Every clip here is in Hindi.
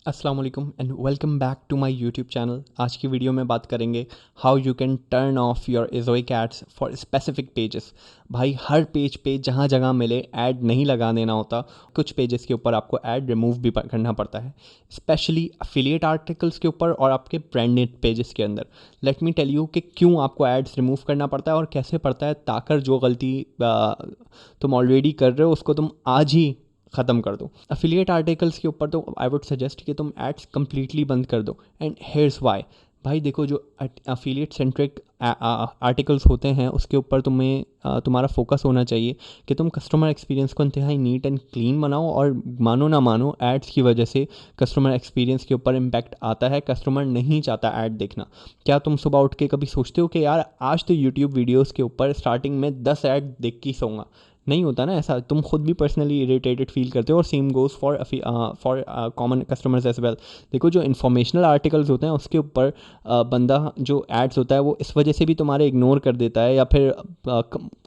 अस्सलाम वालेकुम and welcome back to my YouTube channel. आज की वीडियो में बात करेंगे how you can turn off your Ezoic ads for specific pages. भाई हर पेज पे जहाँ जगह मिले ऐड नहीं लगा देना होता। कुछ पेजेस के ऊपर आपको ऐड रिमूव भी करना पड़ता है, स्पेशली अफिलिएट आर्टिकल्स के ऊपर और आपके ब्रांडेड पेजेस के अंदर। लेट मी टेल यू कि क्यों आपको एड्स रिमूव करना पड़ता है और कैसे पड़ता है, ताकि जो गलती तुम ऑलरेडी कर रहे हो उसको तुम आज ही ख़त्म कर दो। अफिलिएट आर्टिकल्स के ऊपर तो आई वुड सजेस्ट कि तुम एड्स कम्प्लीटली बंद कर दो, एंड हेयर्स वाई। भाई देखो, जो अफिलिएट सेंट्रिक आर्टिकल्स होते हैं उसके ऊपर तुम्हारा फोकस होना चाहिए कि तुम कस्टमर एक्सपीरियंस को इंतहाई नीट एंड क्लीन बनाओ। और मानो ना मानो, एड्स की वजह से कस्टमर एक्सपीरियंस के ऊपर इम्पैक्ट आता है। कस्टमर नहीं चाहता ऐड देखना। क्या तुम सुबह उठ के कभी सोचते हो कि यार आज तो यूट्यूब वीडियोज़ के ऊपर स्टार्टिंग में 10 ऐड देख के सोऊंगा? नहीं होता ना ऐसा। तुम खुद भी पर्सनली इरिटेटेड फील करते हो, और same goes for common customers as well. देखो, जो इन्फॉर्मेशनल आर्टिकल्स होते हैं उसके ऊपर बंदा जो एड्स होता है वो इस वजह से भी तुम्हारे इग्नोर कर देता है या फिर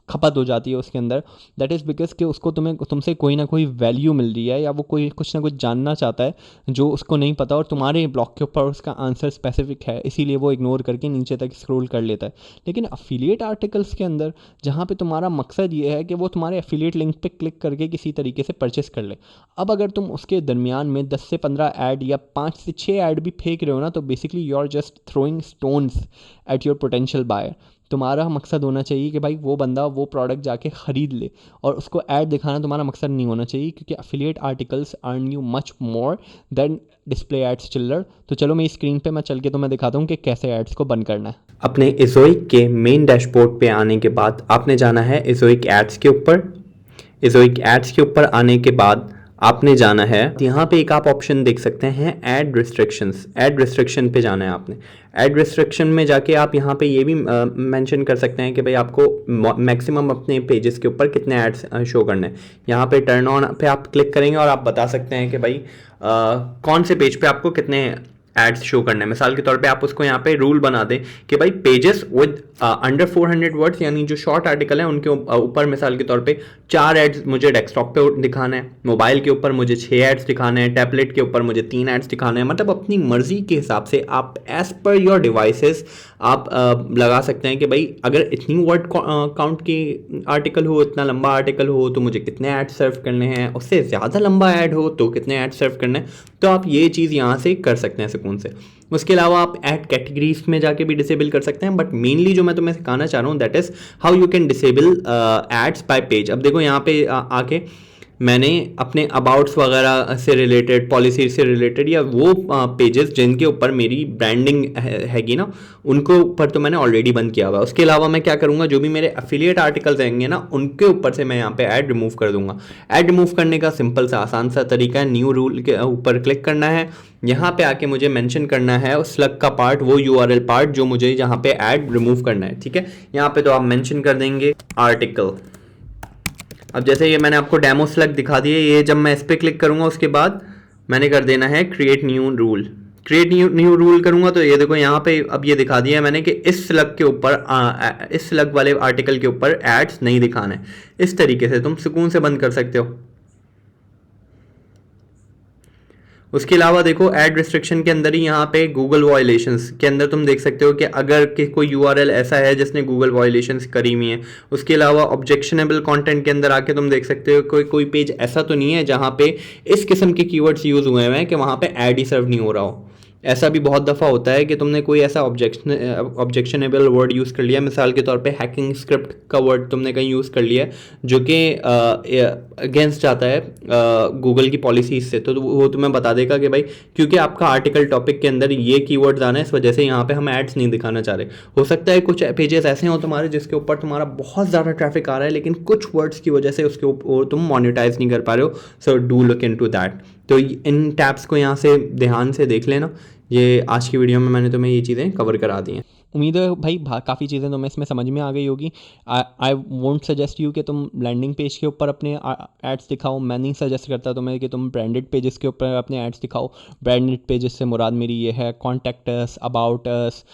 खपत हो जाती है उसके अंदर। दैट इज़ बिकॉज कि उसको तुमसे कोई ना कोई वैल्यू मिल रही है, या वो कोई कुछ ना कुछ जानना चाहता है जो उसको नहीं पता, और तुम्हारे ब्लॉग के ऊपर उसका आंसर स्पेसिफिक है, इसीलिए वो इग्नोर करके नीचे तक स्क्रॉल कर लेता है। लेकिन अफिलिएट आर्टिकल्स के अंदर, जहाँ पे तुम्हारा मकसद ये है कि वो तुम्हारे एफिलिएट लिंक पे क्लिक करके किसी तरीके से परचेस कर ले, अब अगर तुम उसके दरमियान में 10 से 15 ऐड या 5 से 6 ऐड भी फेंक रहे हो ना, तो basically you are just throwing stones at your potential buyer. तुम्हारा मकसद होना चाहिए कि भाई वो बंदा वो प्रोडक्ट जाके ख़रीद ले, और उसको ऐड दिखाना तुम्हारा मकसद नहीं होना चाहिए, क्योंकि affiliate articles earn you much more than display ads चिल्लर। तो चलो मेरी स्क्रीन पे मैं चल के तुम्हें दिखाता हूँ कि कैसे एड्स को बंद करना है। अपने इज़ोइक के मेन डैशबोर्ड पे आने के बाद आपने जाना है इज़ोइक एड्स के ऊपर। इज़ोइक एड्स के ऊपर आने के बाद आपने जाना है, यहाँ पे एक आप ऑप्शन देख सकते हैं, ऐड रिस्ट्रिक्शंस। ऐड रिस्ट्रिक्शन पे जाना है आपने। ऐड रिस्ट्रिक्शन में जाके आप यहाँ पे ये भी मेंशन कर सकते हैं कि भाई आपको मैक्सिमम अपने पेजेस के ऊपर कितने एड्स शो करने हैं। यहाँ पे टर्न ऑन पे आप क्लिक करेंगे और आप बता सकते हैं कि भाई कौन से पेज पे आपको कितने एड्स शो करना है। मिसाल के तौर पे आप उसको यहाँ पे रूल बना दें कि भाई पेजेस विद अंडर 400 वर्ड्स, यानी जो शॉर्ट आर्टिकल है उनके ऊपर मिसाल के तौर पे 4 एड्स मुझे डेस्कटॉप पे दिखाना है, मोबाइल के ऊपर मुझे 6 एड्स दिखाने हैं, टैबलेट के ऊपर मुझे 3 एड्स दिखाने हैं। मतलब अपनी मर्जी के हिसाब से आप एज पर योर डिवाइसेस आप लगा सकते हैं कि भाई अगर इतनी वर्ड काउंट की आर्टिकल हो, इतना लंबा आर्टिकल हो तो मुझे कितने ऐड सर्व करने हैं, उससे ज़्यादा लंबा ऐड हो तो कितने ऐड सर्व करने हैं। तो आप ये चीज़ यहाँ से कर सकते हैं सुकून से। उसके अलावा आप ऐड कैटेगरीज में जाके भी डिसेबल कर सकते हैं, बट मेनली जो मैं तुम्हें सिखाना चाह रहा हूँ that is how you can disable ads by page. अब देखो यहाँ पे आके मैंने अपने अबाउट्स वगैरह से रिलेटेड, पॉलिसी से रिलेटेड, या वो पेजेस जिनके ऊपर मेरी ब्रांडिंग हैगी ना, उनको ऊपर तो मैंने ऑलरेडी बंद किया हुआ है। उसके अलावा मैं क्या करूँगा, जो भी मेरे एफिलिएट आर्टिकल्स रहेंगे ना उनके ऊपर से मैं यहाँ पे ऐड रिमूव कर दूंगा। ऐड रिमूव करने का सिंपल सा आसान सा तरीका है, न्यू रूल के ऊपर क्लिक करना है। यहाँ पे आके मुझे मेंशन करना है उस स्लग का पार्ट, वो यूआरएल पार्ट जो मुझे यहाँ पे ऐड रिमूव करना है। ठीक है, यहाँ पे तो आप मेंशन कर देंगे आर्टिकल। अब जैसे ये मैंने आपको डेमो स्लग दिखा दिए, ये जब मैं इस पर क्लिक करूंगा उसके बाद मैंने कर देना है create new rule. Create new rule करूंगा तो ये देखो यहाँ पे अब ये दिखा दिया है मैंने कि इस स्लग के ऊपर, इस स्लग वाले आर्टिकल के ऊपर एड्स नहीं दिखाने। इस तरीके से तुम सुकून से बंद कर सकते हो। उसके अलावा देखो ऐड रिस्ट्रिक्शन के अंदर ही यहाँ पे गूगल वायलेशंस के अंदर तुम देख सकते हो कि अगर कि कोई यूआरएल ऐसा है जिसने गूगल वायलेशंस करी हुई है। उसके अलावा ऑब्जेक्शनेबल कंटेंट के अंदर आके तुम देख सकते हो कोई पेज ऐसा तो नहीं है जहाँ पे इस किस्म के कीवर्ड्स यूज़ हुए हैं कि वहाँ पे ऐड ही सर्व नहीं हो रहा हो। ऐसा भी बहुत दफ़ा होता है कि तुमने कोई ऐसा ऑब्जेक्शनेबल वर्ड यूज़ कर लिया, मिसाल के तौर पे हैकिंग स्क्रिप्ट का वर्ड तुमने कहीं यूज़ कर लिया जो कि अगेंस्ट जाता है गूगल की पॉलिसीज से, तो वो तुम्हें बता देगा कि भाई क्योंकि आपका आर्टिकल टॉपिक के अंदर ये कीवर्ड्स आना है, इस वजह से यहाँ पे हम एड्स नहीं दिखाना चाह रहे। हो सकता है कुछ पेजेस ऐसे हों तुम्हारे जिसके ऊपर तुम्हारा बहुत ज़्यादा ट्रैफिक आ रहा है, लेकिन कुछ वर्ड्स की वजह से उसके ऊपर तुम मोनेटाइज नहीं कर पा रहे हो। So do look into that. तो इन टैब्स को यहाँ से ध्यान से देख लेना। ये आज की वीडियो में मैंने तुम्हें ये चीज़ें कवर करा दी हैं। उम्मीद है भाई काफ़ी चीज़ें तुम्हें इसमें समझ में आ गई होगी। आई वोंट सजेस्ट यू कि तुम लैंडिंग पेज के ऊपर अपने एड्स दिखाओ। मैं नहीं सजेस्ट करता तुम्हें कि तुम ब्रांडेड पेजेस के ऊपर अपने एड्स दिखाओ। ब्रांडेड पेजेस से मुराद मेरी ये है contact us, about us,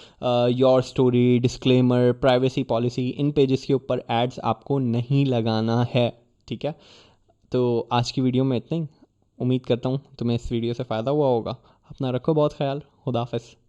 your story, disclaimer, privacy policy. In pages के ऊपर एड्स आपको नहीं लगाना है, ठीक है। तो आज की वीडियो में इतना ही। उम्मीद करता हूँ तुम्हें इस वीडियो से फ़ायदा हुआ होगा। अपना रखो बहुत ख्याल। खुदा हाफिज़।